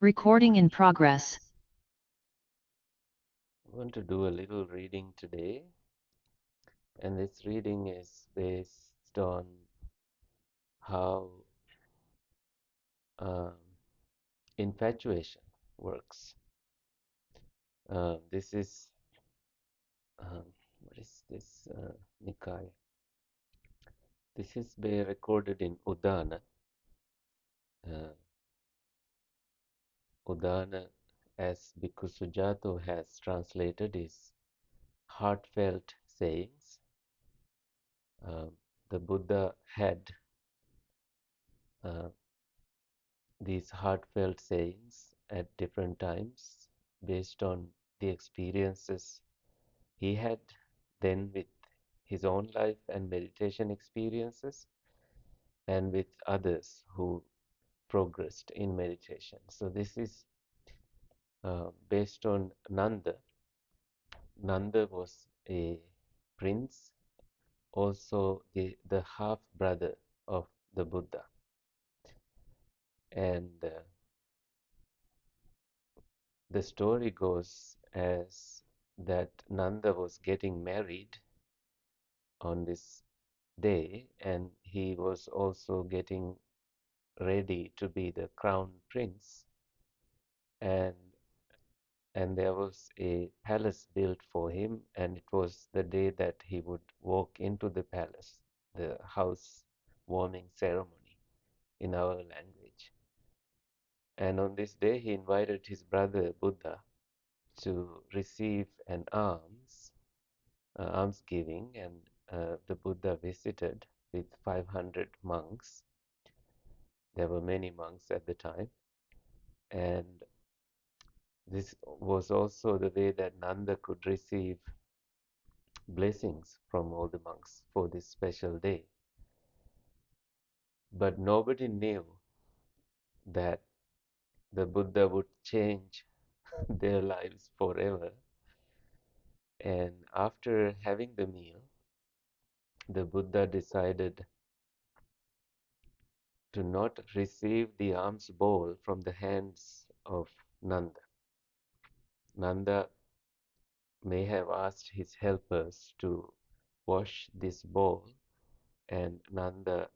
Recording in progress. I want to do a little reading today, and this reading is based on how um, infatuation works. This is what is this Nikaya? This is recorded in Udana. Uh, Udana, as Bhikkhu Sujato has translated, is heartfelt sayings. The Buddha had uh, these heartfelt sayings at different times based on the experiences he had then with his own life and meditation experiences and with others who progressed in meditation. So this is based on Nanda. Nanda was a prince, also the half brother of the Buddha. And the story goes as that Nanda was getting married on this day, and he was also getting ready to be the crown prince, and there was a palace built for him, and it was the day that he would walk into the palace, the house warming ceremony in our language. And on this day he invited his brother Buddha to receive an almsgiving, and the Buddha visited with 500 monks. There were many monks at the time, and this was also the way that Nanda could receive blessings from all the monks for this special day. But nobody knew that the Buddha would change their lives forever. And after having the meal, the Buddha decided to not receive the alms bowl from the hands of Nanda. Nanda may have asked his helpers to wash this bowl, and Nanda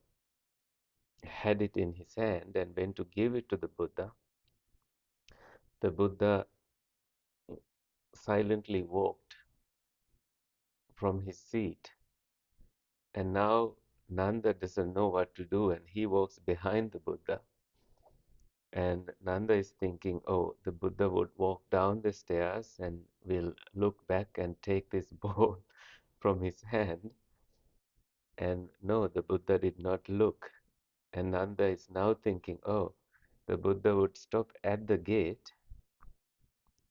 had it in his hand and went to give it to the Buddha. The Buddha silently walked from his seat, and now Nanda doesn't know what to do, and he walks behind the Buddha. And Nanda is thinking, oh, the Buddha would walk down the stairs and will look back and take this bowl from his hand. And no, the Buddha did not look. And Nanda is now thinking, oh, the Buddha would stop at the gate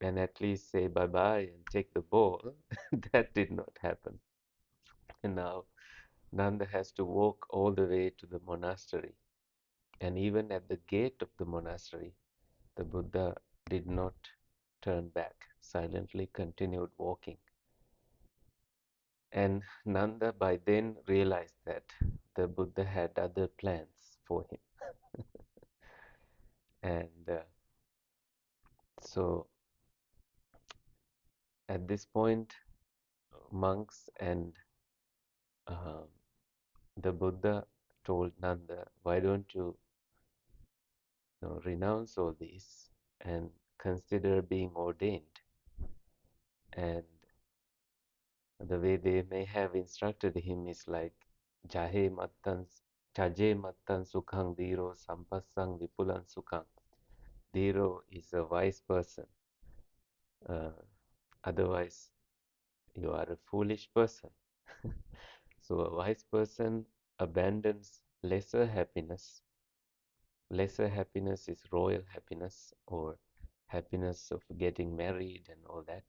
and at least say bye-bye and take the bowl. That did not happen. And now Nanda has to walk all the way to the monastery. And even at the gate of the monastery, the Buddha did not turn back, silently continued walking. And Nanda by then realized that the Buddha had other plans for him. And so at this point, monks and uh, the Buddha told Nanda, why don't you renounce all this and consider being ordained? And the way they may have instructed him is like, Jahe mattan, Chaje mattan sukhang dhiro sampassang vipulan sukhang. Dhiro is a wise person. Uh, Otherwise, you are a foolish person. So a wise person abandons lesser happiness. Lesser happiness is royal happiness or happiness of getting married and all that,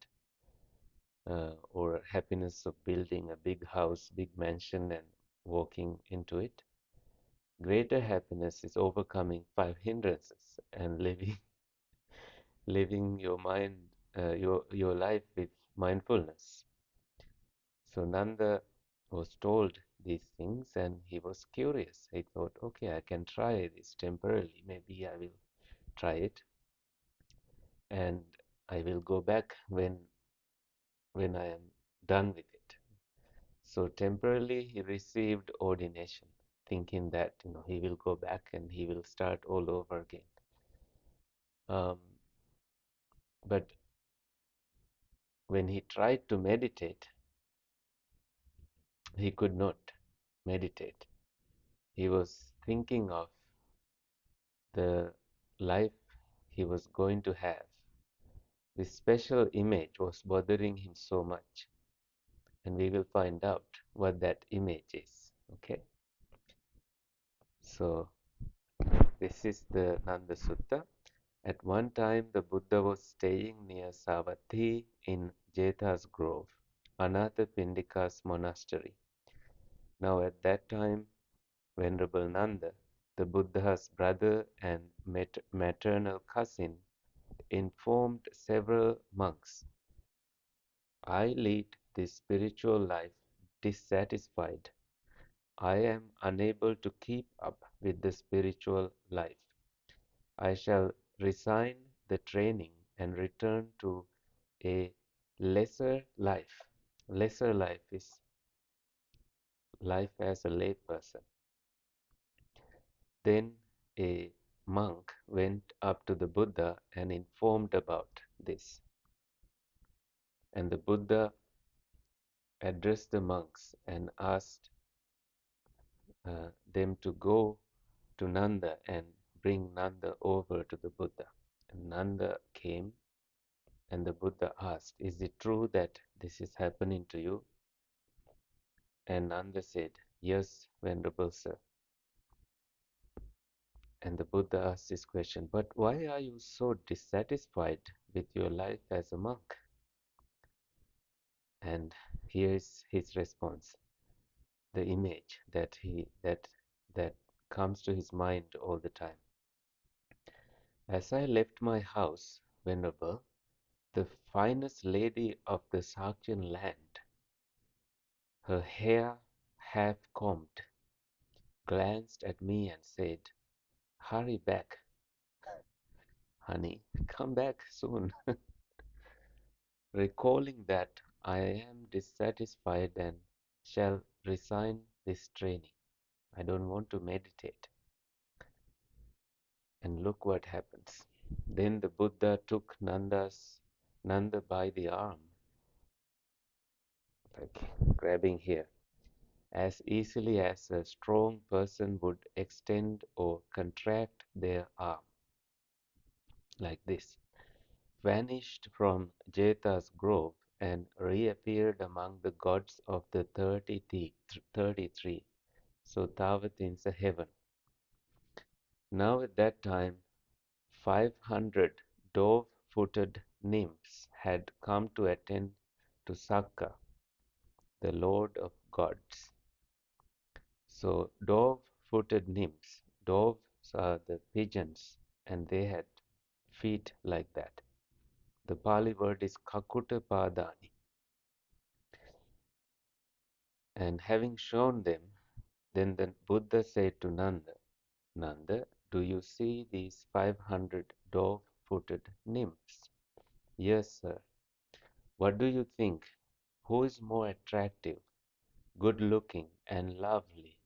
or happiness of building a big house, big mansion and walking into it. Greater happiness is overcoming five hindrances and living your mind, your life with mindfulness. So Nanda was told these things and he was curious. He thought, okay, I can try this temporarily. Maybe I will try it. and I will go back when I am done with it. So temporarily he received ordination, thinking that he will go back and he will start all over again. Um, but when he tried to meditate, he could not meditate. He was thinking of the life he was going to have. This special image was bothering him so much, and we will find out what that image is. Okay, so this is the Nanda Sutta. At one time, the Buddha was staying near Sāvatthī in Jeta's grove, Anāthapiṇḍika's monastery. Now, at that time, Venerable Nanda, the Buddha's brother and maternal cousin, informed several monks, I lead this spiritual life dissatisfied. I am unable to keep up with the spiritual life. I shall resign the training and return to a lesser life. Lesser life is life as a lay person. Then a monk went up to the Buddha and informed about this. And the Buddha addressed the monks and asked them to go to Nanda and bring Nanda over to the Buddha. And Nanda came, and the Buddha asked, is it true that this is happening to you? And Nanda said, yes, Venerable Sir. And the Buddha asked this question, but why are you so dissatisfied with your life as a monk? And here is his response, the image that comes to his mind all the time. As I left my house, Venerable, the finest lady of the Sakyan land, her hair half combed, glanced at me and said, hurry back, honey, come back soon. Recalling that I am dissatisfied and shall resign this training. I don't want to meditate. And look what happens. Then the Buddha took Nanda by the arm, like grabbing here, as easily as a strong person would extend or contract their arm, like this, vanished from Jeta's grove and reappeared among the gods of the 33, so Sāvatthīn's heaven. Now at that time 500 dove-footed nymphs had come to attend to Sakka, the Lord of gods. So dove-footed nymphs, doves are the pigeons, and they had feet like that. The Pali word is kakuta padani. And having shown them, then the Buddha said to Nanda, Nanda, do you see these 500 dove-footed nymphs? Yes, sir. What do you think? Who is more attractive, good-looking, and lovely?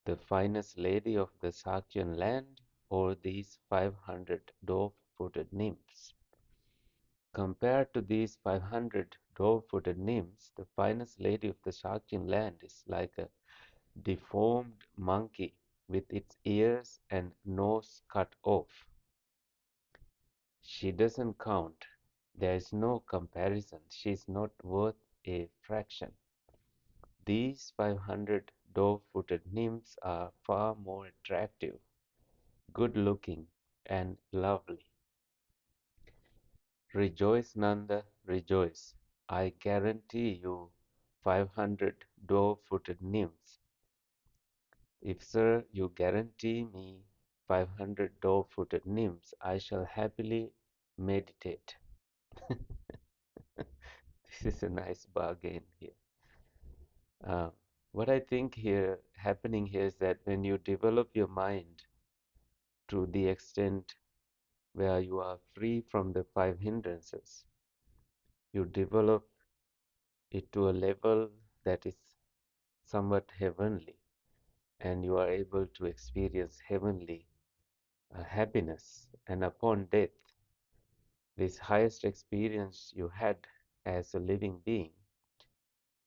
The finest lady of the Sakyan land or these 500 dove-footed nymphs? Compared to these 500 dove-footed nymphs, the finest lady of the Sakyan land is like a deformed monkey with its ears and nose cut off. She doesn't count. There is no comparison. She is not worth a fraction. These 500 dove-footed nymphs are far more attractive, good-looking, and lovely. Rejoice, Nanda, rejoice. I guarantee you 500 dove-footed nymphs. If, sir, you guarantee me 500 dove-footed nymphs, I shall happily meditate. This is a nice bargain here. Uh, what I think here happening here is that when you develop your mind to the extent where you are free from the five hindrances. You develop it to a level that is somewhat heavenly, and you are able to experience heavenly happiness. And upon death, this highest experience you had as a living being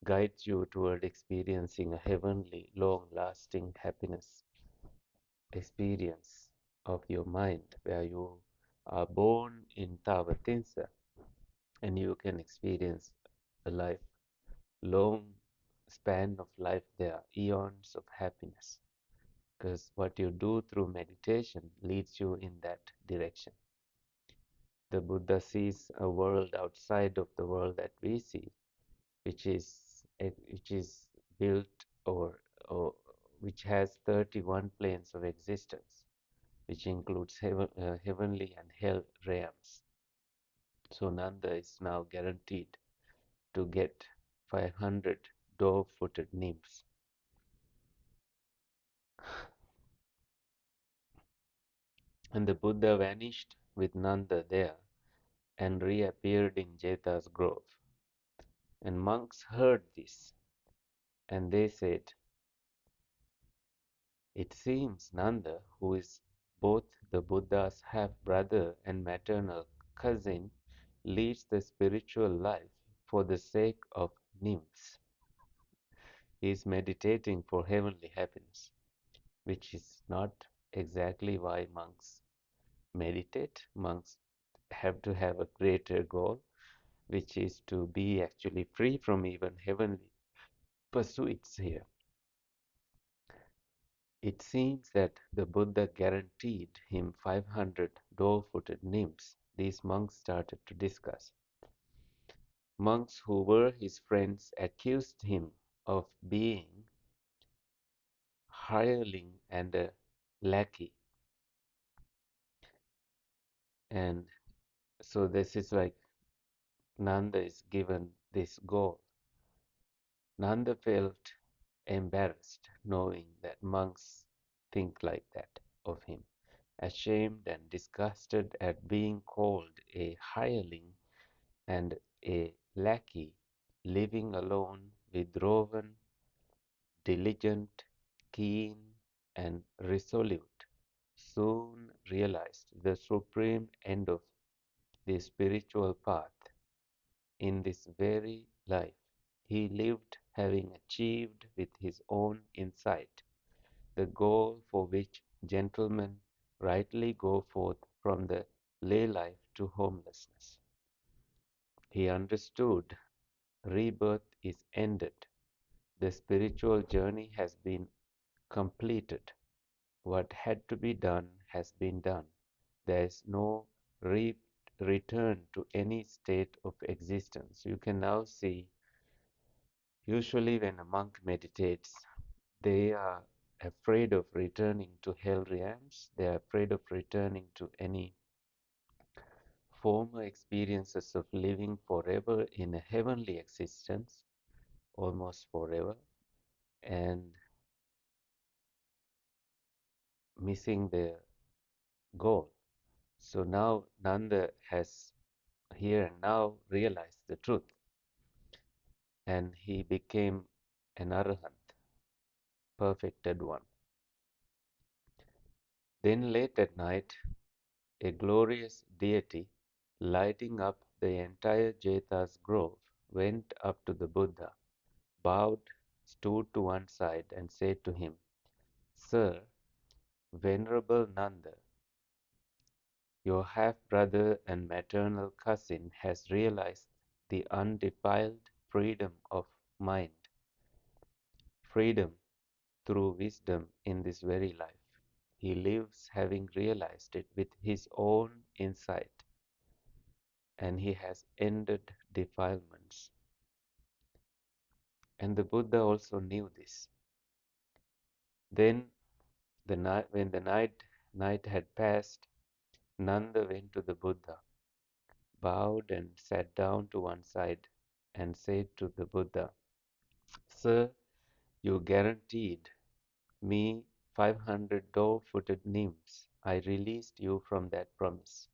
guides you toward experiencing a heavenly, long lasting happiness experience of your mind, where you are born in Sāvatthī and you can experience a life, long span of life there, eons of happiness. Because what you do through meditation leads you in that direction. The Buddha sees a world outside of the world that we see, which is built or which has 31 planes of existence, which includes heavenly and hell realms. So Nanda is now guaranteed to get 500 dove-footed nymphs. And the Buddha vanished with Nanda there and reappeared in Jeta's grove. And monks heard this, and they said, "It seems Nanda, who is both the Buddha's half-brother and maternal cousin, leads the spiritual life for the sake of nymphs. He is meditating for heavenly happiness," which is not exactly why monks meditate. Monks have to have a greater goal, which is to be actually free from even heavenly pursuits here. It seems that the Buddha guaranteed him 500 dove-footed nymphs. These monks started to discuss. Monks who were his friends accused him of being hireling and a lackey. And so this is like Nanda is given this goal. Nanda felt embarrassed knowing that monks think like that of him, ashamed and disgusted at being called a hireling and a lackey, living alone, withdrawn, diligent, keen, and resolute, soon realized the supreme end of the spiritual path in this very life. He lived having achieved with his own insight the goal for which gentlemen rightly go forth from the lay life to homelessness. He understood rebirth is ended. The spiritual journey has been completed. What had to be done has been done. There is no return to any state of existence. You can now see, usually when a monk meditates, they are afraid of returning to hell realms. They are afraid of returning to any former experiences of living forever in a heavenly existence, almost forever, and missing their goal. So now Nanda has here and now realized the truth, and he became an arahant, perfected one. Then late at night, a glorious deity, lighting up the entire Jeta's grove, went up to the Buddha, bowed, stood to one side, and said to him, "Sir, Venerable Nanda, your half-brother and maternal cousin has realized the undefiled freedom of mind, freedom through wisdom in this very life. He lives having realized it with his own insight, and he has ended defilements." And the Buddha also knew this. Then, when the night had passed, Nanda went to the Buddha, bowed and sat down to one side, and said to the Buddha, "Sir, you guaranteed me 500 dove-footed nymphs. I released you from that promise.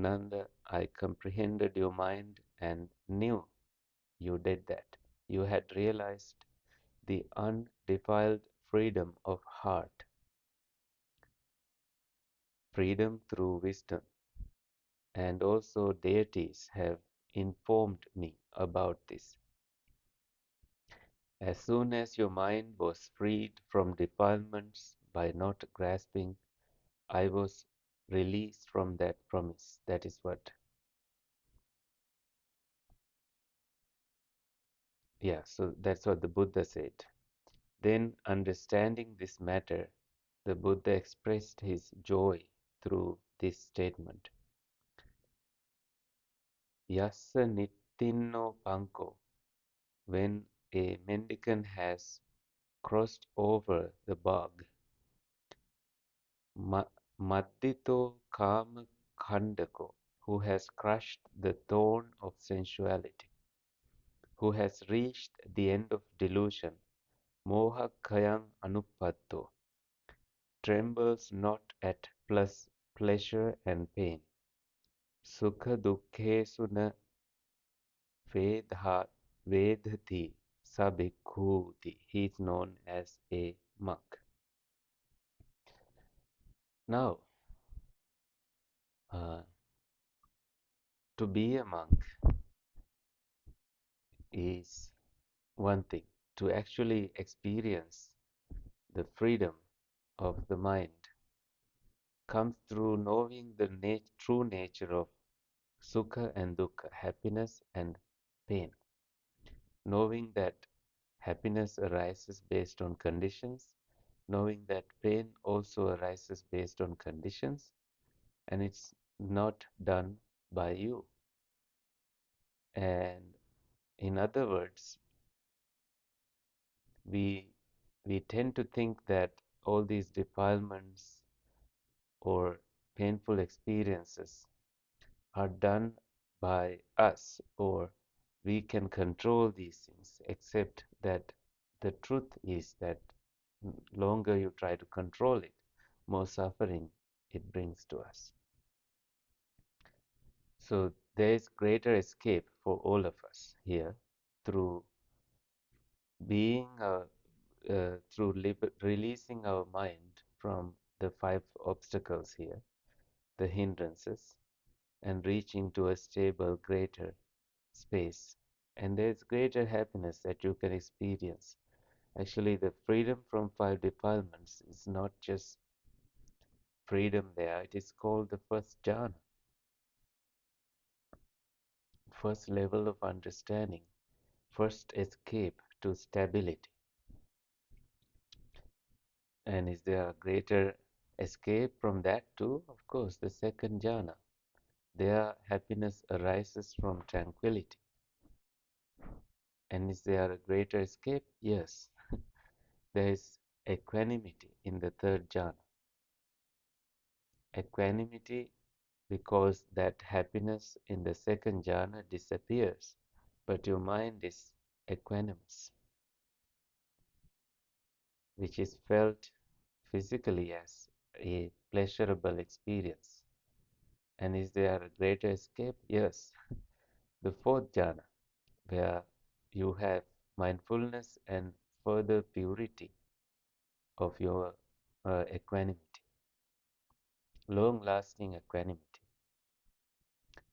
Nanda, I comprehended your mind and knew you did that. You had realized the undefiled freedom of heart, freedom through wisdom, and also deities have informed me about this. As soon as your mind was freed from defilements by not grasping, I was released from that promise. That is what, yeah, so that's what the Buddha said. Then, understanding this matter, the Buddha expressed his joy through this statement. Yassa nittinno panko, when a mendicant has crossed over the bog, maddito kama khandako, who has crushed the thorn of sensuality, who has reached the end of delusion, moha kayang anupatto, trembles not at pleasure and pain. Sukha dukkhesu na vedhati sabhikhuti. He is known as a monk. Now, uh, to be a monk is one thing. To actually experience the freedom of the mind comes through knowing the true nature of sukha and dukkha, happiness and pain. Knowing that happiness arises based on conditions, knowing that pain also arises based on conditions, and it's not done by you. And in other words, we tend to think that all these defilements or painful experiences are done by us, or we can control these things, except that the truth is that longer you try to control it, more suffering it brings to us. So there is greater escape for all of us here through being through releasing our mind from the five obstacles here, the hindrances, and reaching to a stable, greater space. And there's greater happiness that you can experience. Actually, the freedom from five defilements is not just freedom there, it is called the first jhana, first level of understanding, first escape to stability. And is there a greater escape from that too? Of course, the second jhana. There, happiness arises from tranquility. And is there a greater escape? Yes. There is equanimity in the third jhana. Equanimity because that happiness in the second jhana disappears, but your mind is equanimous, which is felt physically as a pleasurable experience. And is there a greater escape? Yes. The fourth jhana, where you have mindfulness and further purity of your equanimity, long lasting equanimity.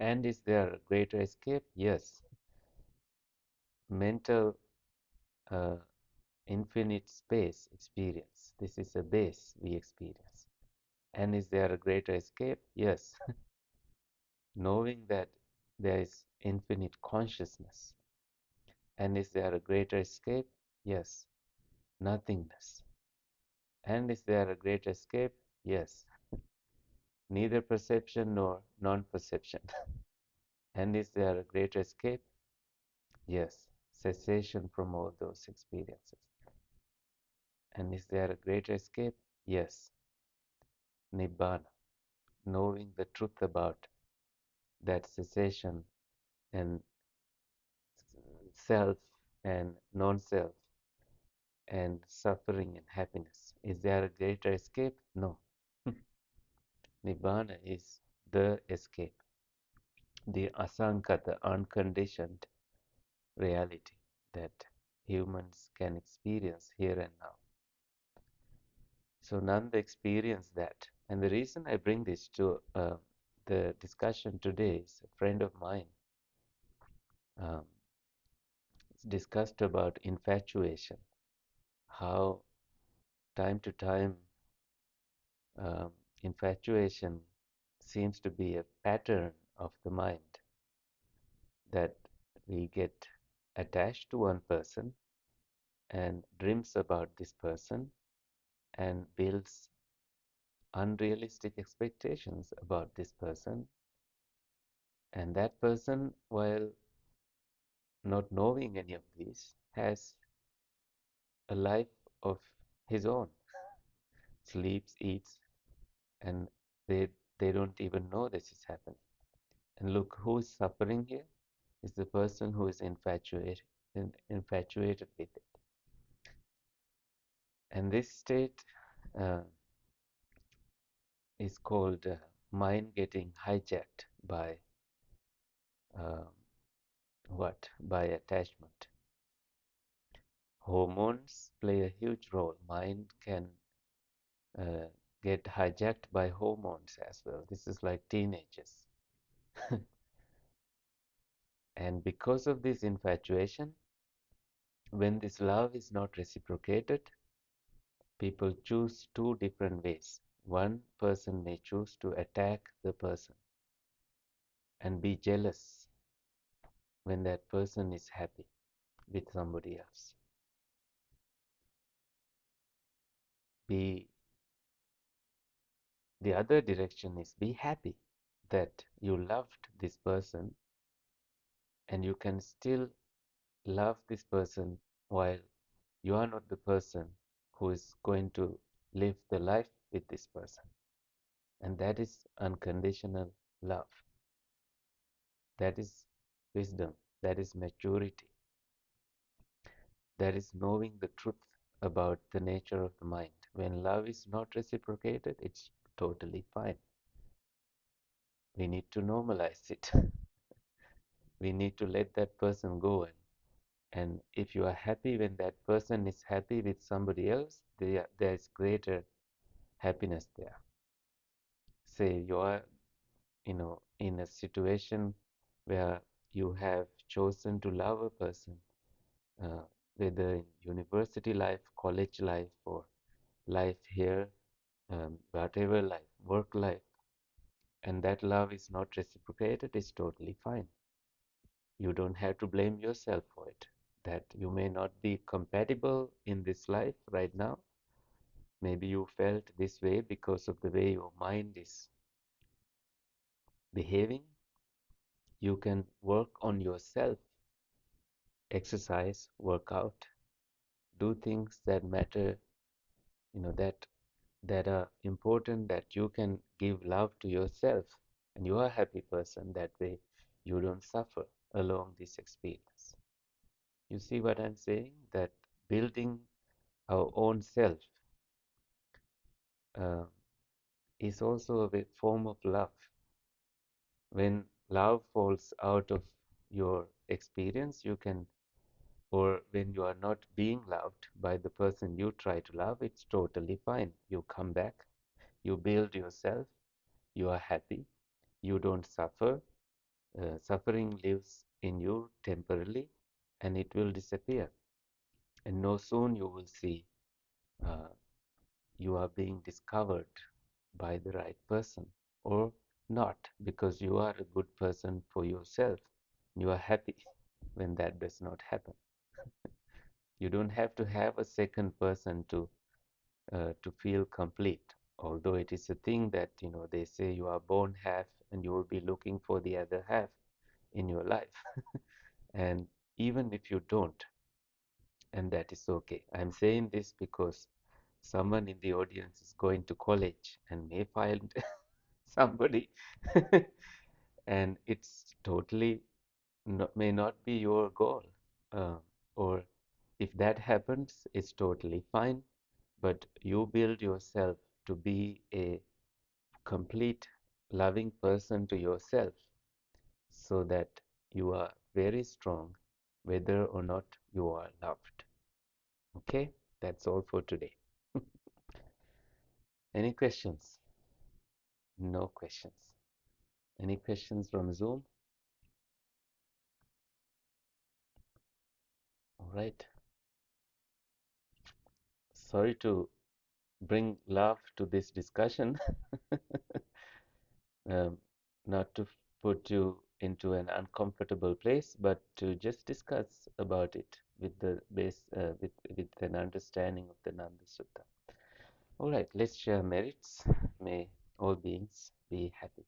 And is there a greater escape? Yes. Mental uh, infinite space experience. This is a base we experience. And is there a greater escape? Yes. Knowing that there is infinite consciousness. And is there a greater escape? Yes. Nothingness. And is there a greater escape? Yes. Neither perception nor non-perception. And is there a greater escape? Yes. Cessation from all those experiences. And is there a greater escape? Yes. Nibbana. Knowing the truth about that cessation and self and non-self and suffering and happiness. Is there a greater escape? No. Nibbana is the escape. the asankata, the unconditioned reality that humans can experience here and now. So Nanda experienced that. And the reason I bring this to the discussion today is a friend of mine um, discussed about infatuation, how time to time um, infatuation seems to be a pattern of the mind, that we get attached to one person and dreams about this person and builds unrealistic expectations about this person, and that person, while not knowing any of these, has a life of his own, sleeps, eats, and they they don't even know this is happening. And look, who is suffering here is the person who is infatuated with it. And this state uh, is called mind getting hijacked by um, what? By attachment. Hormones play a huge role. Mind can uh, get hijacked by hormones as well. This is like teenagers. And because of this infatuation, when this love is not reciprocated, people choose two different ways. One person may choose to attack the person and be jealous when that person is happy with somebody else. Be The other direction is be happy that you loved this person and you can still love this person while you are not the person who is going to live the life with this person. And that is unconditional love. That is wisdom. That is maturity. That is knowing the truth about the nature of the mind. When love is not reciprocated, it's totally fine. We need to normalize it. We need to let that person go. And if you are happy when that person is happy with somebody else, there is greater happiness there. Say you are, in a situation where you have chosen to love a person, uh, whether in university life, college life, or life here, whatever life, work life, and that love is not reciprocated, is totally fine. You don't have to blame yourself for it. That you may not be compatible in this life right now. Maybe you felt this way because of the way your mind is behaving. You can work on yourself, exercise, work out, do things that matter, that are important, that you can give love to yourself, and you are a happy person. That way you don't suffer along this experience. You see what I'm saying? That building our own self uh, is also a form of love. When love falls out of your experience, or when you are not being loved by the person you try to love, it's totally fine. You come back, you build yourself, you are happy, you don't suffer. Suffering lives in you temporarily and it will disappear. And no soon you will see uh, you are being discovered by the right person or not, because you are a good person for yourself. You are happy when that does not happen. You don't have to have a second person to feel complete. Although it is a thing that they say you are born half and you will be looking for the other half in your life. And even if you don't, and that is okay. I'm saying this because someone in the audience is going to college and may find somebody, and it's totally may not be your goal. Or if that happens, it's totally fine. But you build yourself to be a complete loving person to yourself. so that you are very strong whether or not you are loved. Okay, that's all for today. Any questions? No questions. Any questions from Zoom? All right. Sorry to bring love to this discussion, um, not to put you into an uncomfortable place, but to just discuss about it with the base, with an understanding of the Nanda Sutta. All right, let's share merits. May all beings be happy.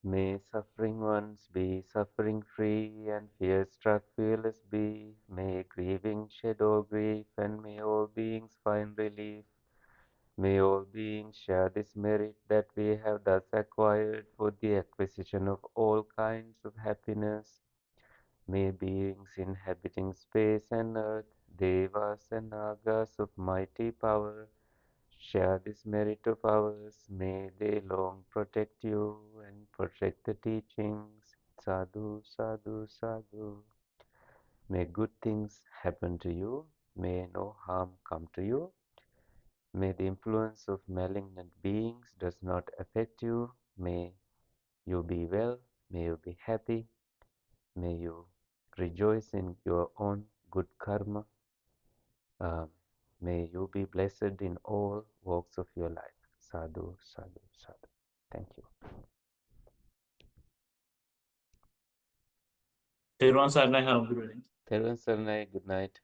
May suffering ones be suffering free and fear struck fearless be. May grieving shed all grief and may all beings find relief. May all beings share this merit that we have thus acquired for the acquisition of all kinds of happiness. May beings inhabiting space and earth, devas and nagas of mighty power, share this merit of ours. May they long protect you and protect the teachings. Sadhu, sadhu, sadhu. May good things happen to you. May no harm come to you. May the influence of malignant beings does not affect you. May you be well. May you be happy. May you rejoice in your own good karma. Um, may you be blessed in all walks of your life. Sadhu, sadhu, sadhu. Thank you. Everyone, sir, I have. Tervan Sarnai, good night.